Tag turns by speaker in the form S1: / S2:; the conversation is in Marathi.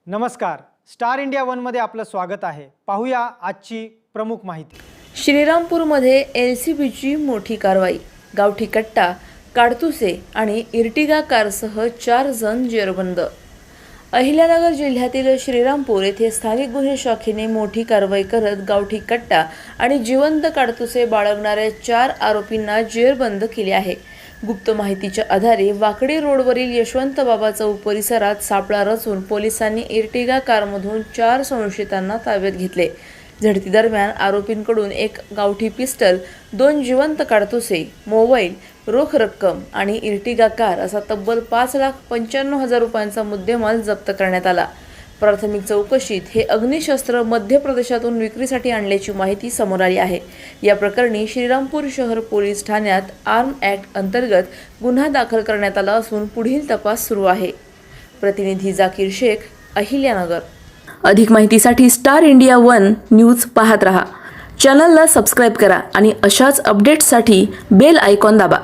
S1: नमस्कार, स्टार इंडिया वनमध्ये आपलं स्वागत आहे। पाहूया आजची प्रमुख माहिती।
S2: श्रीरामपूरमध्ये एलसीबीची मोठी कारवाई। गावठी कट्टा, काडतुसे आणि इर्टिगा कारसह 4 जण जेरबंद। अहिल्यानगर जिल्ह्यातील श्रीरामपूर येथे स्थानिक गुन्हे शाखेने मोठी कारवाई करत गावठी कट्टा आणि जिवंत काडतुसे बाळगणाऱ्या 4 आरोपींना जेरबंद केले आहे। गुप्त माहितीच्या आधारे वाकडी रोडवरील यशवंत बाबा चौक परिसरात सापळा रचून पोलिसांनी इर्टिगा कारमधून 4 संशयितांना ताब्यात घेतले। झडती दरम्यान आरोपींकडून एक गावठी पिस्टल, 2 जिवंत काडतुसे, मोबाईल, रोख रक्कम आणि इर्टिगा कार असा तब्बल 5,95,000 रुपयांचा मुद्देमाल जप्त करण्यात आला। प्राथमिक चौकशीत हे अग्निशस्त्र मध्य प्रदेशातून विक्रीसाठी आणल्याची माहिती समोर आली आहे। या प्रकरणी श्रीरामपूर शहर पोलीस ठाण्यात आर्म ॲक्ट अंतर्गत गुन्हा दाखल करण्यात आला असून पुढील तपास सुरू आहे। प्रतिनिधी जाकीर शेख, अहिल्यानगर। अधिक माहितीसाठी स्टार इंडिया वन न्यूज पाहत रहा। चॅनलला सबस्क्राइब करा आणि अशाच अपडेट्ससाठी बेल आयकॉन दाबा।